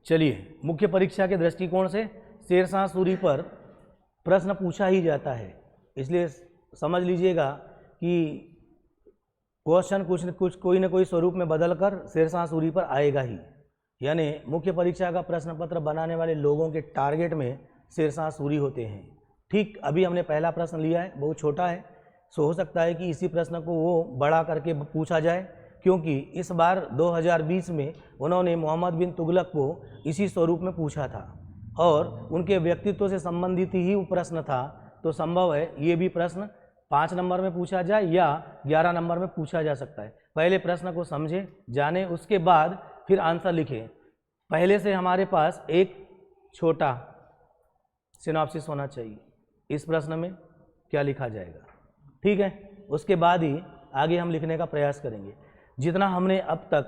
चलिए, मुख्य परीक्षा के दृष्टिकोण से शेरशाह सूरी पर प्रश्न पूछा ही जाता है, इसलिए समझ लीजिएगा कि क्वेश्चन कुछ न कुछ कोई न कोई स्वरूप में बदलकर शेरशाह सूरी पर आएगा ही। यानी मुख्य परीक्षा का प्रश्न पत्र बनाने वाले लोगों के टारगेट में शेरशाह सूरी होते हैं। ठीक अभी हमने पहला प्रश्न लिया है, बहुत छोटा है, सो हो सकता है कि इसी प्रश्न को वो बड़ा करके पूछा जाए, क्योंकि इस बार 2020 में उन्होंने मोहम्मद बिन तुगलक को इसी स्वरूप में पूछा था और उनके व्यक्तित्व से संबंधित ही वो प्रश्न था। तो संभव है ये भी प्रश्न 5 नंबर में पूछा जाए या 11 नंबर में पूछा जा सकता है। पहले प्रश्न को समझे जाने, उसके बाद फिर आंसर लिखें। पहले से हमारे पास एक छोटा सिनॉप्सिस होना चाहिए इस प्रश्न में क्या लिखा जाएगा, ठीक है। उसके बाद ही आगे हम लिखने का प्रयास करेंगे। जितना हमने अब तक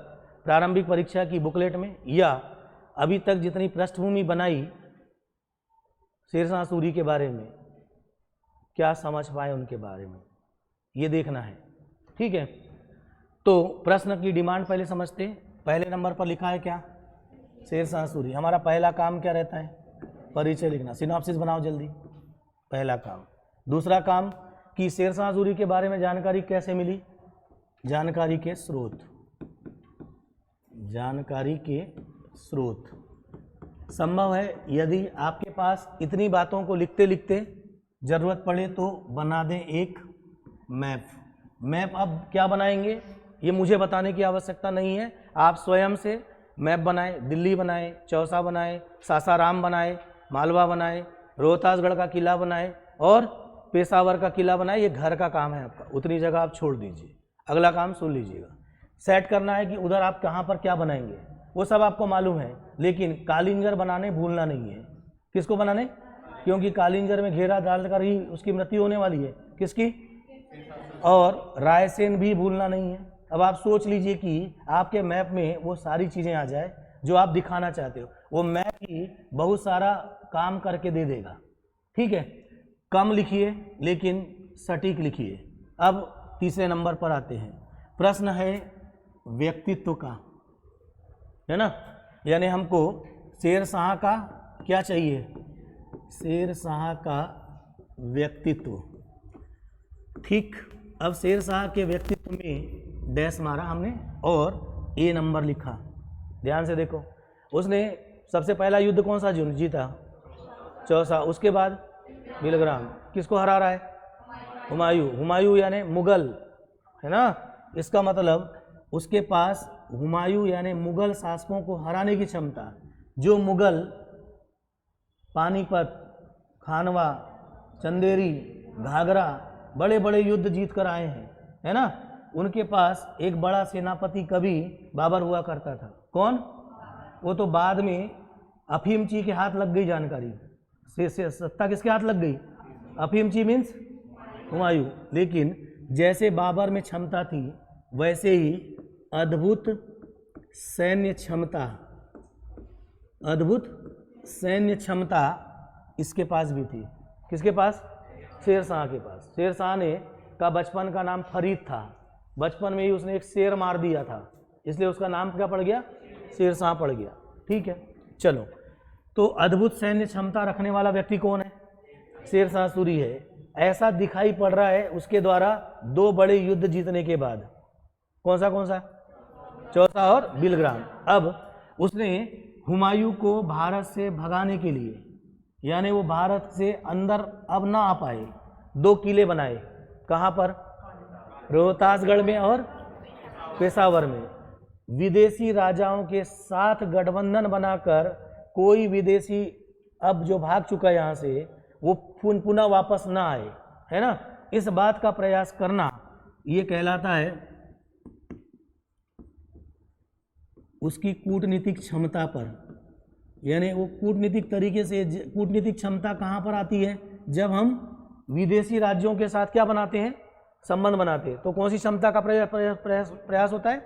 प्रारंभिक परीक्षा की बुकलेट में या अभी तक जितनी पृष्ठभूमि बनाई शेरशाह सूरी के बारे में, क्या समझ पाए उनके बारे में, ये देखना है, ठीक है। तो प्रश्न की डिमांड पहले समझते हैं। पहले नंबर पर लिखा है क्या, शेरशाह सूरी। हमारा पहला काम क्या रहता है, परिचय लिखना, सिनॉप्सिस बनाओ जल्दी, पहला काम। दूसरा काम कि शेरशाह सूरी के बारे में जानकारी कैसे मिली, जानकारी के स्रोत, जानकारी के स्रोत। संभव है यदि आपके पास इतनी बातों को लिखते लिखते जरूरत पड़े तो बना दें एक मैप। मैप अब क्या बनाएंगे ये मुझे बताने की आवश्यकता नहीं है, आप स्वयं से मैप बनाएं। दिल्ली बनाएं, चौसा बनाएं, सासाराम बनाएं, मालवा बनाएं, रोहतासगढ़ का किला बनाएं और पेशावर का किला बनाएं। ये घर का काम है आपका, उतनी जगह आप छोड़ दीजिए। अगला काम सुन लीजिएगा, सेट करना है कि उधर आप कहाँ पर क्या बनाएंगे, वो सब आपको मालूम है, लेकिन कालिंजर बनाने भूलना नहीं है। किसको बनाने, क्योंकि कालिंजर में घेरा डालकर ही उसकी मृत्यु होने वाली है, किसकी, और रायसेन भी भूलना नहीं है। अब आप सोच लीजिए कि आपके मैप में वो सारी चीज़ें आ जाए जो आप दिखाना चाहते हो, वो मैप ही बहुत सारा काम करके दे देगा, ठीक है। कम लिखिए लेकिन सटीक लिखिए। अब तीसरे नंबर पर आते हैं। प्रश्न है व्यक्तित्व का, है ना, यानी हमको शेरशाह का क्या चाहिए, शेरशाह का व्यक्तित्व, ठीक। अब शेरशाह के व्यक्तित्व में डैश मारा हमने और ए नंबर लिखा। ध्यान से देखो, उसने सबसे पहला युद्ध कौन सा जीता, चौसा। उसके बाद बिलग्राम। किसको हरा रहा है, हुमायूं। हुमायूं यानी मुगल, है ना। इसका मतलब उसके पास हुमायूं यानी मुगल शासकों को हराने की क्षमता। जो मुगल पानीपत, खानवा, चंदेरी, घाघरा बड़े बड़े युद्ध जीत कर आए हैं, है ना, उनके पास एक बड़ा सेनापति कभी बाबर हुआ करता था। कौन, वो तो बाद में अफीमची के हाथ लग गई जानकारी से सत्ता किसके हाथ लग गई, अफीमची मीन्स हुमायूं। लेकिन जैसे बाबर में क्षमता थी वैसे ही अद्भुत सैन्य क्षमता, अद्भुत सैन्य क्षमता इसके पास भी थी। किसके पास, शेरशाह के पास। शेरशाह ने का बचपन का नाम फरीद था, बचपन में ही उसने एक शेर मार दिया था, इसलिए उसका नाम क्या पड़ गया, शेरशाह पड़ गया, ठीक है। चलो, तो अद्भुत सैन्य क्षमता रखने वाला व्यक्ति कौन है, शेरशाह सूरी है। ऐसा दिखाई पड़ रहा है उसके द्वारा 2 बड़े युद्ध जीतने के बाद। कौन सा, चौसा और बिलग्राम। अब उसने हुमायूं को भारत से भगाने के लिए, यानी वो भारत से अंदर अब ना आ पाए, 2 किले बनाए। कहाँ पर, रोहतासगढ़ में और पेशावर में। विदेशी राजाओं के साथ गठबंधन बनाकर कोई विदेशी अब जो भाग चुका है यहाँ से वो पुनः वापस ना आए, है ना, इस बात का प्रयास करना, ये कहलाता है उसकी कूटनीतिक क्षमता पर। यानी वो कूटनीतिक तरीके से, कूटनीतिक क्षमता कहाँ पर आती है, जब हम विदेशी राज्यों के साथ क्या बनाते हैं, संबंध बनाते हैं। तो कौन सी क्षमता का प्रयास होता है,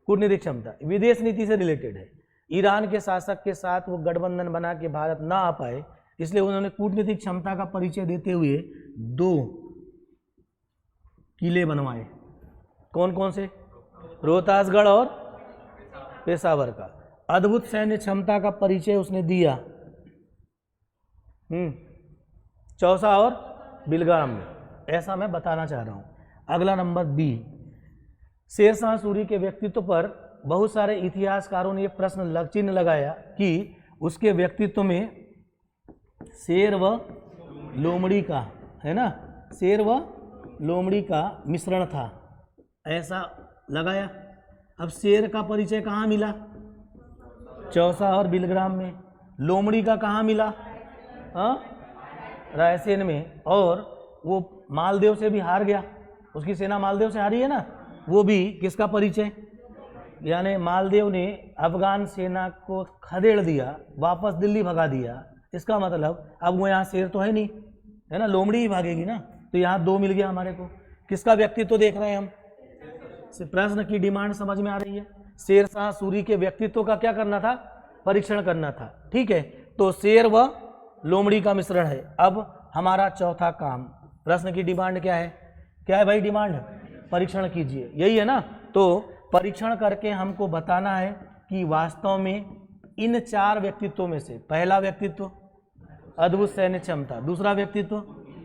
कूटनीतिक क्षमता, विदेश नीति से रिलेटेड है। ईरान के शासक के साथ वो गठबंधन बना के भारत ना आ पाए, इसलिए उन्होंने कूटनीतिक क्षमता का परिचय देते हुए 2 किले बनवाए। कौन कौन से, रोहतासगढ़ और पेशावर का। अद्भुत सैन्य क्षमता का परिचय उसने दिया चौसा और बिलगाम में, ऐसा मैं बताना चाह रहा हूं। अगला नंबर बी, शेरशाह सूरी के व्यक्तित्व पर बहुत सारे इतिहासकारों ने यह प्रश्न चिन्ह लगाया कि उसके व्यक्तित्व में शेर व लोमड़ी का, है ना, शेर व लोमड़ी का मिश्रण था, ऐसा लगाया। अब शेर का परिचय कहाँ मिला? चौसा और बिलग्राम में। लोमड़ी का कहाँ मिला? रायसेन में। और वो मालदेव से भी हार गया, उसकी सेना मालदेव से हारी है ना, वो भी किसका परिचय? यानी मालदेव ने अफगान सेना को खदेड़ दिया, वापस दिल्ली भगा दिया। इसका मतलब अब वो यहाँ शेर तो है नहीं, है ना, लोमड़ी ही भागेगी ना। तो यहाँ 2 मिल गया हमारे को। किसका व्यक्तित्व देख रहे हैं हम? प्रश्न की डिमांड समझ में आ रही है। शेरशाह सूरी के व्यक्तित्व का क्या करना था? परीक्षण करना था। ठीक है, तो शेर व लोमड़ी का मिश्रण है। अब हमारा चौथा काम, प्रश्न की डिमांड क्या है? क्या है भाई डिमांड? परीक्षण कीजिए, यही है ना। तो परीक्षण करके हमको बताना है कि वास्तव में इन 4 व्यक्तित्वों में से पहला व्यक्तित्व अद्भुत सैन्य क्षमता, दूसरा व्यक्तित्व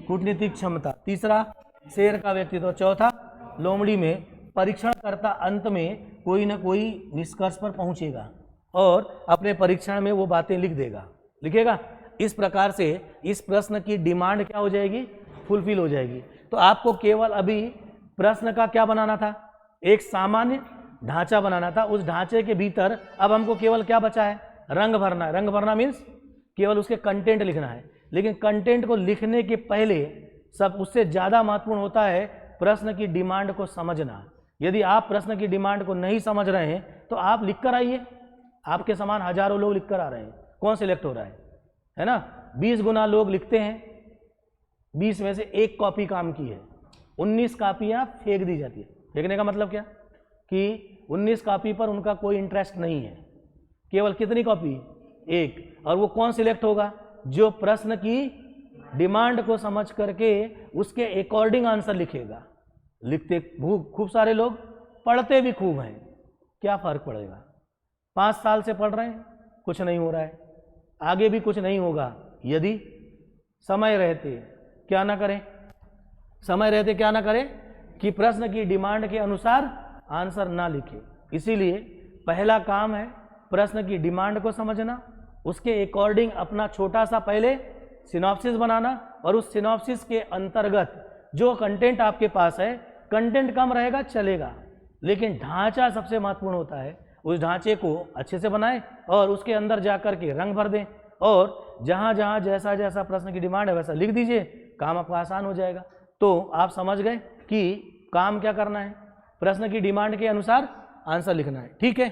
कूटनीतिक क्षमता, तीसरा शेर का व्यक्तित्व, चौथा लोमड़ी में परीक्षण करता अंत में कोई ना कोई निष्कर्ष पर पहुंचेगा और अपने परीक्षण में वो बातें लिख देगा, लिखेगा। इस प्रकार से इस प्रश्न की डिमांड क्या हो जाएगी? फुलफिल हो जाएगी। तो आपको केवल अभी प्रश्न का क्या बनाना था? एक सामान्य ढांचा बनाना था। उस ढांचे के भीतर अब हमको केवल क्या बचा है? रंग भरना है। रंग भरना मीन्स केवल उसके कंटेंट लिखना है। लेकिन कंटेंट को लिखने के पहले सब उससे ज़्यादा महत्वपूर्ण होता है प्रश्न की डिमांड को समझना। यदि आप प्रश्न की डिमांड को नहीं समझ रहे हैं तो आप लिख कर आइए। आपके समान हजारों लोग लिख कर आ रहे हैं, कौन सिलेक्ट हो रहा है ना? 20 गुना लोग लिखते हैं, 20 में से 1 कॉपी काम की है, 19 कॉपियाँ फेंक दी जाती है। फेंकने का मतलब क्या? कि 19 कॉपी पर उनका कोई इंटरेस्ट नहीं है, केवल कितनी कॉपी? 1। और वो कौन सिलेक्ट होगा? जो प्रश्न की डिमांड को समझ करके उसके अकॉर्डिंग आंसर लिखेगा। लिखते खूब सारे लोग, पढ़ते भी खूब हैं, क्या फ़र्क पड़ेगा? 5 साल से पढ़ रहे हैं, कुछ नहीं हो रहा है, आगे भी कुछ नहीं होगा यदि समय रहते क्या ना करें, समय रहते क्या ना करें कि प्रश्न की डिमांड के अनुसार आंसर ना लिखे। इसीलिए पहला काम है प्रश्न की डिमांड को समझना, उसके अकॉर्डिंग अपना छोटा सा पहले सिनॉप्सिस बनाना और उस सिनॉप्सिस के अंतर्गत जो कंटेंट आपके पास है, कंटेंट कम रहेगा चलेगा, लेकिन ढांचा सबसे महत्वपूर्ण होता है। उस ढांचे को अच्छे से बनाएं और उसके अंदर जाकर के रंग भर दें और जहाँ जहाँ जैसा जैसा प्रश्न की डिमांड है वैसा लिख दीजिए, काम आपका आसान हो जाएगा। तो आप समझ गए कि काम क्या करना है? प्रश्न की डिमांड के अनुसार आंसर लिखना है। ठीक है।